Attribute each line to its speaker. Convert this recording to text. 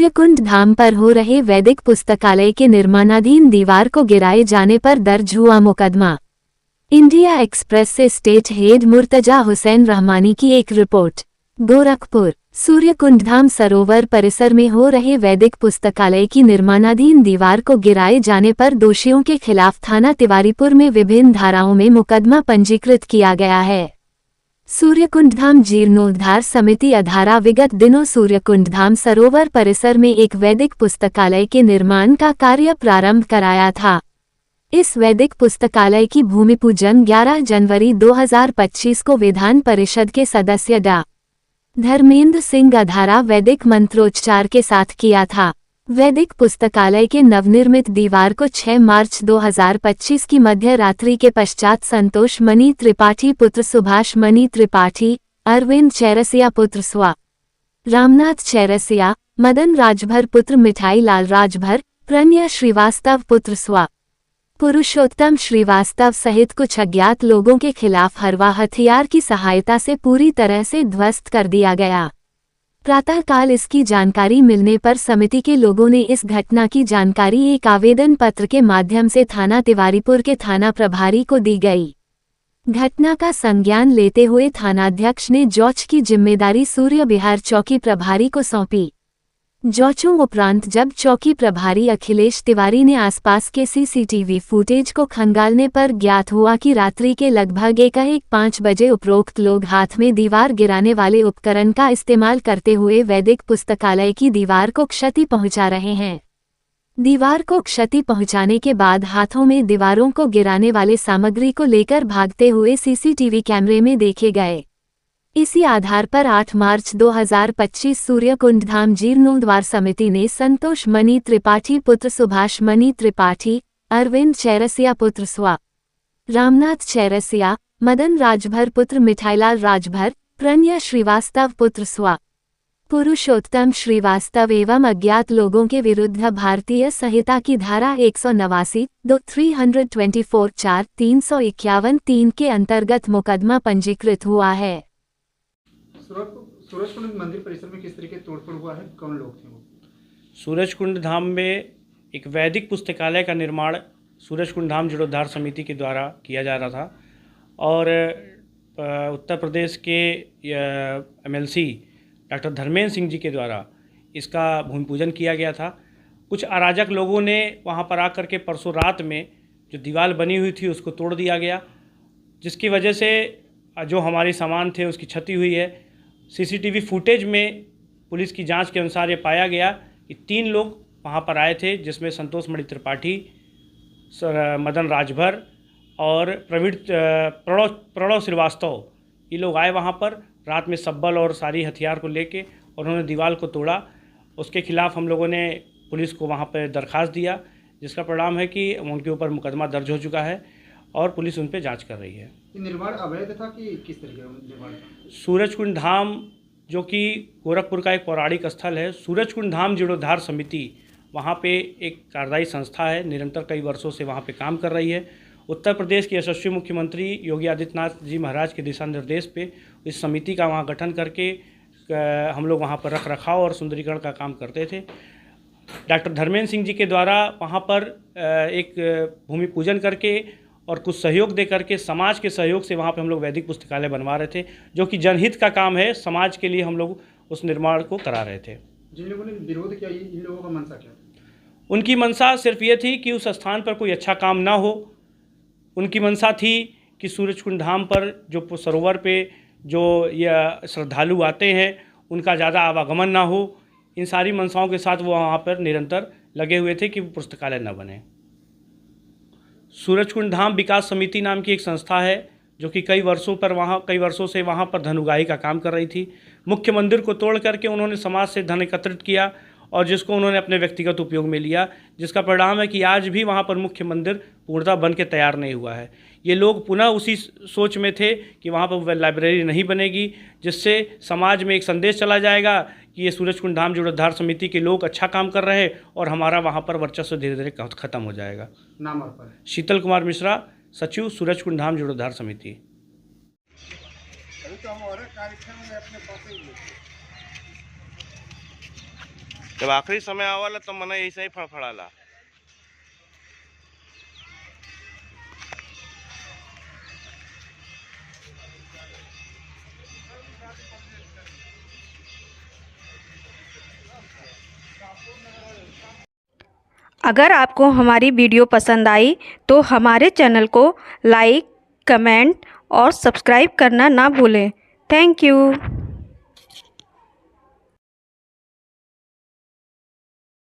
Speaker 1: सूर्यकुंड धाम पर हो रहे वैदिक पुस्तकालय के निर्माणाधीन दीवार को गिराए जाने पर दर्ज हुआ मुकदमा। इंडिया एक्सप्रेस से स्टेट हेड मुर्तजा हुसैन रहमानी की एक रिपोर्ट। गोरखपुर। सूर्यकुंड धाम सरोवर परिसर में हो रहे वैदिक पुस्तकालय की निर्माणाधीन दीवार को गिराए जाने पर दोषियों के खिलाफ थाना तिवारीपुर में विभिन्न धाराओं में मुकदमा पंजीकृत किया गया है। सूर्यकुंड धाम जीर्णोद्धार समिति अधारा विगत दिनों सूर्यकुंड धाम सरोवर परिसर में एक वैदिक पुस्तकालय के निर्माण का कार्य प्रारंभ कराया था। इस वैदिक पुस्तकालय की भूमि पूजन 11 जनवरी 2025 को विधान परिषद के सदस्य डा. धर्मेंद्र सिंह अधारा वैदिक मंत्रोच्चार के साथ किया था। वैदिक पुस्तकालय के नवनिर्मित दीवार को 6 मार्च 2025 की मध्य रात्रि के पश्चात संतोष मणि त्रिपाठी पुत्र सुभाष मणि त्रिपाठी, अरविंद चैरसिया पुत्र स्व. रामनाथ चैरसिया, मदन राजभर पुत्र मिठाई लाल राजभर, प्रणय श्रीवास्तव पुत्र स्व. पुरुषोत्तम श्रीवास्तव सहित कुछ अज्ञात लोगों के खिलाफ हरवा हथियार की सहायता से पूरी तरह से ध्वस्त कर दिया गया। प्रातःकाल इसकी जानकारी मिलने पर समिति के लोगों ने इस घटना की जानकारी एक आवेदन पत्र के माध्यम से थाना तिवारीपुर के थाना प्रभारी को दी गई। घटना का संज्ञान लेते हुए थानाध्यक्ष ने जांच की जिम्मेदारी सूर्य विहार चौकी प्रभारी को सौंपी। जांचों उपरांत जब चौकी प्रभारी अखिलेश तिवारी ने आसपास के सीसीटीवी फुटेज को खंगालने पर ज्ञात हुआ कि रात्रि के लगभग 1:05 बजे उपरोक्त लोग हाथ में दीवार गिराने वाले उपकरण का इस्तेमाल करते हुए वैदिक पुस्तकालय की दीवार को क्षति पहुंचा रहे हैं। दीवार को क्षति पहुंचाने के बाद हाथों में दीवारों को गिराने वाले सामग्री को लेकर भागते हुए सीसीटीवी कैमरे में देखे गए। इसी आधार पर 8 मार्च 2025 सूर्यकुंड धाम जीर्णोद्धार समिति ने संतोष मणि त्रिपाठी पुत्र सुभाष मणि त्रिपाठी, अरविंद चैरसिया पुत्र स्व. रामनाथ चैरसिया, मदन राजभर पुत्र मिठाईलाल राजभर, प्रणय श्रीवास्तव पुत्र स्व. पुरुषोत्तम श्रीवास्तव एवं अज्ञात लोगों के विरुद्ध भारतीय संहिता की धारा 189, 2, 324, 4, 351, 3 के अंतर्गत मुकदमा पंजीकृत हुआ है।
Speaker 2: सूरजकुंड मंदिर परिसर में किस तरीके तोड़फोड़ हुआ है, कौन लोग थे वो?
Speaker 3: सूरजकुंड धाम में एक वैदिक पुस्तकालय का निर्माण सूरजकुंड धाम जीर्णोद्धार समिति के द्वारा किया जा रहा था और उत्तर प्रदेश के एमएलसी डॉक्टर धर्मेंद्र सिंह जी के द्वारा इसका भूमि पूजन किया गया था। कुछ अराजक लोगों ने वहां पर आकर के परसों रात में जो दीवार बनी हुई थी उसको तोड़ दिया गया, जिसकी वजह से जो हमारे सामान थे उसकी क्षति हुई है। सीसीटीवी फुटेज में पुलिस की जांच के अनुसार ये पाया गया कि 3 लोग वहां पर आए थे, जिसमें संतोष मणि त्रिपाठी, मदन राजभर और प्रणव श्रीवास्तव, ये लोग आए वहां पर रात में सब्बल और सारी हथियार को लेके और उन्होंने दीवार को तोड़ा। उसके खिलाफ हम लोगों ने पुलिस को वहां पर दरख्वास्त दिया, जिसका परिणाम है कि उनके ऊपर मुकदमा दर्ज हो चुका है और पुलिस उन पर जाँच कर रही है।
Speaker 2: निर्माण अवैध था कि किस तरीके का निर्माण था?
Speaker 3: सूरजकुंड धाम जो कि गोरखपुर का एक पौराणिक स्थल है, सूरजकुंड धाम जीर्णोद्धार समिति वहाँ पे एक कार्यदायी संस्था है, निरंतर कई वर्षों से वहाँ पे काम कर रही है। उत्तर प्रदेश के यशस्वी मुख्यमंत्री योगी आदित्यनाथ जी महाराज के दिशा निर्देश पे इस समिति का वहाँ गठन करके हम लोग वहाँ पर रख रखाव और सुंदरीकरण का काम करते थे। डॉक्टर धर्मेंद्र सिंह जी के द्वारा वहाँ पर एक भूमि पूजन करके और कुछ सहयोग दे करके समाज के सहयोग से वहाँ पे हम लोग वैदिक पुस्तकालय बनवा रहे थे, जो कि जनहित का काम है। समाज के लिए हम लोग उस निर्माण को करा रहे थे।
Speaker 2: जिन लोगों ने विरोध किया, इन लोगों का मंशा क्या?
Speaker 3: उनकी मंशा सिर्फ ये थी कि उस स्थान पर कोई अच्छा काम ना हो। उनकी मंशा थी कि सूरजकुंड धाम पर जो सरोवर पे जो ये श्रद्धालु आते हैं उनका ज़्यादा आवागमन ना हो। इन सारी मंशाओं के साथ वो वहाँ पर निरंतर लगे हुए थे कि पुस्तकालय न बने। सूरजकुंड धाम विकास समिति नाम की एक संस्था है जो कि कई वर्षों से वहाँ पर धन उगाही का काम कर रही थी। मुख्य मंदिर को तोड़ करके उन्होंने समाज से धन एकत्रित किया और जिसको उन्होंने अपने व्यक्तिगत उपयोग में लिया, जिसका परिणाम है कि आज भी वहाँ पर मुख्य मंदिर पूर्णतः बन के तैयार नहीं हुआ है। ये लोग पुनः उसी सोच में थे कि वहाँ पर लाइब्रेरी नहीं बनेगी, जिससे समाज में एक संदेश चला जाएगा कि ये सूरजकुंड धाम जीर्णोद्धार समिति के लोग अच्छा काम कर रहे हैं और हमारा वहाँ पर वर्चस्व धीरे धीरे खत्म हो जाएगा।
Speaker 2: नाम और पर?
Speaker 3: शीतल कुमार मिश्रा, सचिव सूरजकुंड धाम जीर्णोद्धार समिति।
Speaker 4: जब आखिरी समय आवला तो मन ऐसा ही फड़फड़ाला।
Speaker 5: अगर आपको हमारी वीडियो पसंद आई तो हमारे चैनल को लाइक, कमेंट और सब्सक्राइब करना ना भूलें। Thank you.